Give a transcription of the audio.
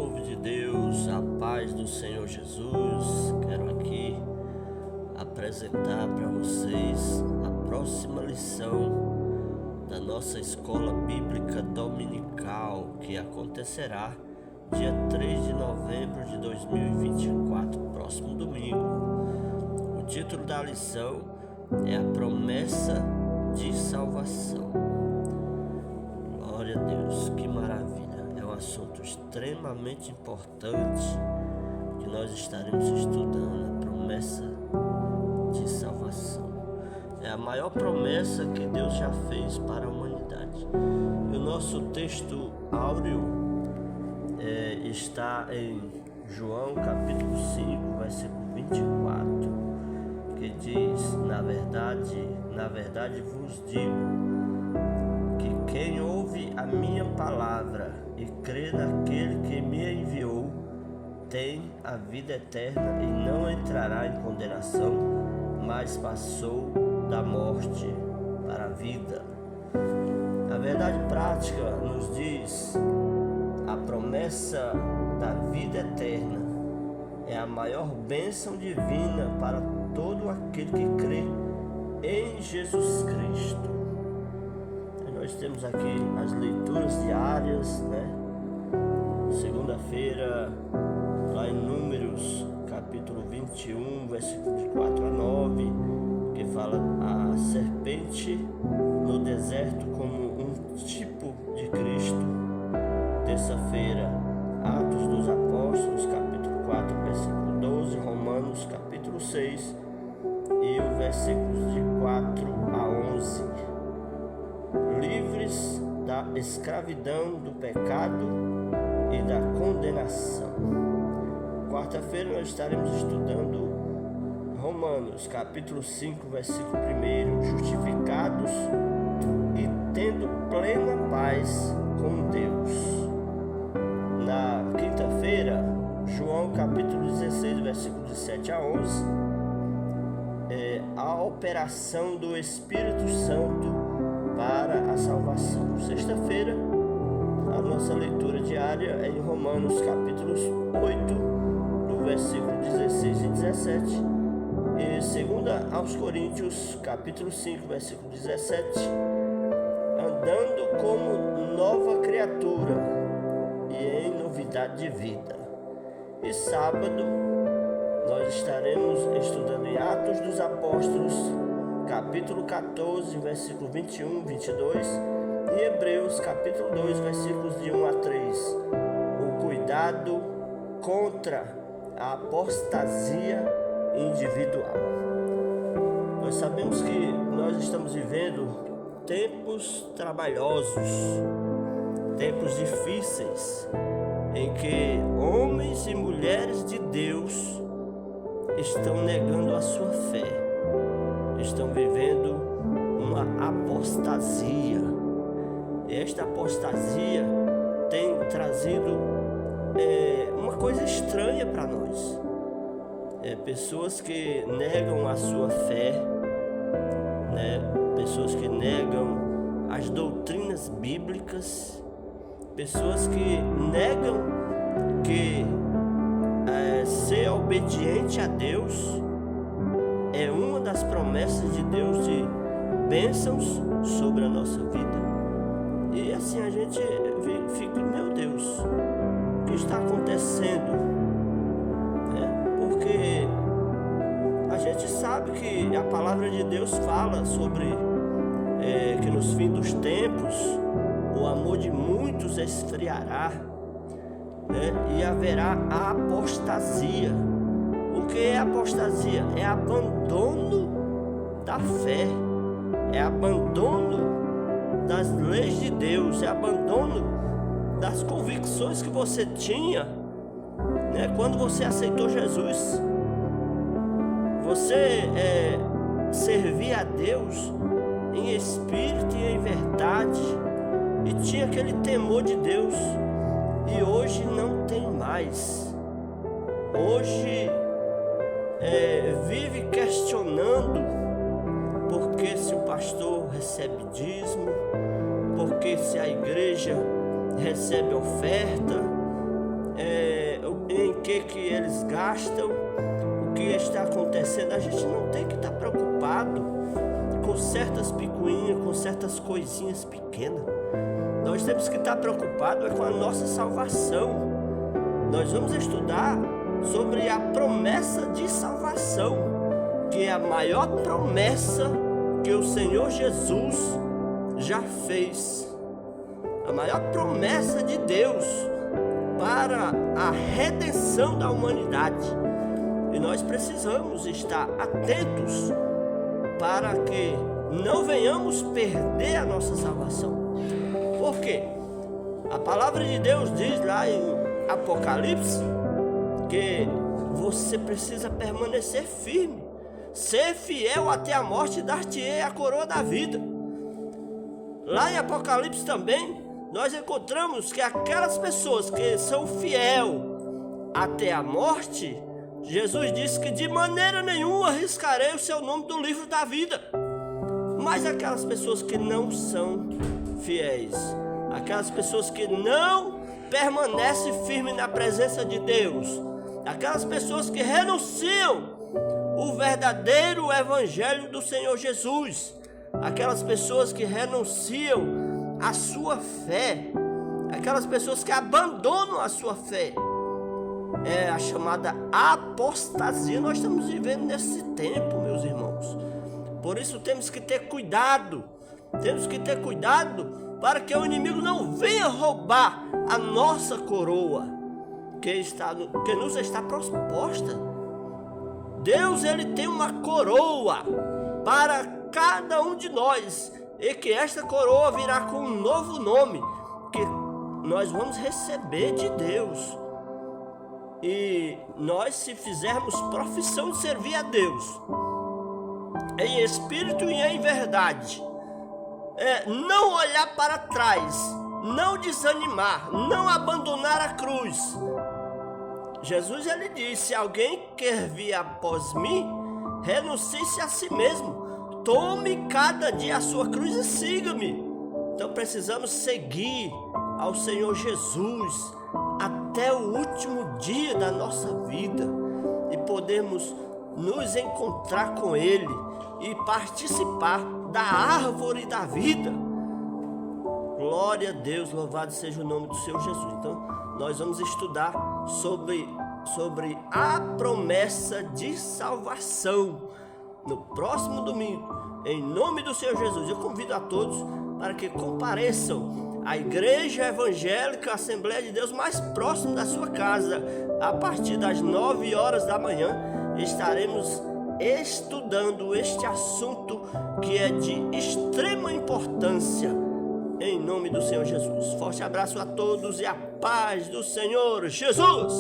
povo de Deus, a paz do Senhor Jesus. Quero aqui apresentar para vocês a próxima lição da nossa escola bíblica dominical, que acontecerá dia 3 de novembro de 2024, próximo domingo. O título da lição é a promessa de salvação. Glória a Deus, que maravilha! É um assunto extremamente importante que nós estaremos estudando, a promessa de salvação. É a maior promessa que Deus já fez para a humanidade. E o nosso texto áureo está em João capítulo 5, versículo 24, que diz: na verdade vos digo, que quem ouve a minha palavra e crê naquele que me enviou, tem a vida eterna e não entrará em condenação, mas passou da morte para a vida. A verdade prática nos diz: a promessa da vida eterna é a maior bênção divina para todo aquele que crê em Jesus Cristo. Nós temos aqui as leituras diárias, Segunda-feira, lá em Números, capítulo 21, versículo de 4 a 9, que fala a serpente no deserto como um tipo de Cristo. Terça-feira, Atos dos Apóstolos, capítulo 4, versículo 12, Romanos, capítulo 6, e o versículos de 4 a 11. Livres da escravidão do pecado e da condenação. Quarta-feira nós estaremos estudando Romanos, capítulo 5, versículo 1, justificados e tendo plena paz com Deus. Na quinta-feira, João, capítulo 16, versículos de 7 a 11, a operação do Espírito Santo para a salvação. Sexta-feira, a nossa leitura diária é em Romanos capítulos 8, no versículo 16 e 17, e segunda aos Coríntios capítulo 5, versículo 17, andando como nova criatura e em novidade de vida. E sábado nós estaremos estudando em Atos dos Apóstolos, capítulo 14, versículo 21, 22, e Hebreus, capítulo 2, versículos de 1 a 3. O cuidado contra a apostasia individual. Nós sabemos que nós estamos vivendo tempos trabalhosos, tempos difíceis, em que homens e mulheres de Deus estão negando a sua fé. Estão vivendo uma apostasia. Esta apostasia tem trazido uma coisa estranha para nós. Pessoas que negam a sua fé, pessoas que negam as doutrinas bíblicas, pessoas que negam que ser obediente a Deus é uma das promessas de Deus de bênçãos sobre a nossa vida. E assim a gente fica, meu Deus, o que está acontecendo? Porque a gente sabe que a palavra de Deus fala sobre que nos fins dos tempos o amor de muitos esfriará, e haverá a apostasia. O que é apostasia? É abandono da fé, é abandono das leis de Deus, é abandono das convicções que você tinha, quando você aceitou Jesus. Você servia a Deus em espírito e em verdade, e tinha aquele temor de Deus, e hoje não tem mais. Hoje vive questionando porque se o pastor recebe dízimo, porque se a igreja recebe oferta, desgastam o que está acontecendo. A gente não tem que estar preocupado com certas picuinhas, com certas coisinhas pequenas. Nós temos que estar preocupados com a nossa salvação. Nós vamos estudar sobre a promessa de salvação, que é a maior promessa que o Senhor Jesus já fez. A maior promessa de Deus para a redenção da humanidade. E nós precisamos estar atentos para que não venhamos perder a nossa salvação. Por quê? A palavra de Deus diz lá em Apocalipse que você precisa permanecer firme, ser fiel até a morte, dar-te-ei a coroa da vida. Lá em Apocalipse também nós encontramos que aquelas pessoas que são fiel até a morte, Jesus disse que de maneira nenhuma arriscarei o seu nome do livro da vida. Mas aquelas pessoas que não são fiéis, aquelas pessoas que não permanecem firmes na presença de Deus, aquelas pessoas que renunciam o verdadeiro evangelho do Senhor Jesus, aquelas pessoas que renunciam a sua fé, aquelas pessoas que abandonam a sua fé, é a chamada apostasia. Nós estamos vivendo nesse tempo, meus irmãos. Por isso temos que ter cuidado. Temos que ter cuidado para que o inimigo não venha roubar a nossa coroa que nos está proposta. Deus, ele tem uma coroa para cada um de nós, e que esta coroa virá com um novo nome que nós vamos receber de Deus. E nós, se fizermos profissão de servir a Deus em espírito e em verdade, não olhar para trás, não desanimar, não abandonar a cruz. Jesus, ele disse: se alguém quer vir após mim, renuncie-se a si mesmo, tome cada dia a sua cruz e siga-me. Então precisamos seguir ao Senhor Jesus até o último dia da nossa vida e podermos nos encontrar com Ele e participar da árvore da vida. Glória a Deus, louvado seja o nome do Senhor Jesus. Então nós vamos estudar sobre a promessa de salvação no próximo domingo, em nome do Senhor Jesus. Eu convido a todos para que compareçam à Igreja Evangélica Assembleia de Deus mais próximo da sua casa. A partir das 9 horas da manhã estaremos estudando este assunto que é de extrema importância, em nome do Senhor Jesus. Forte abraço a todos e a paz do Senhor Jesus.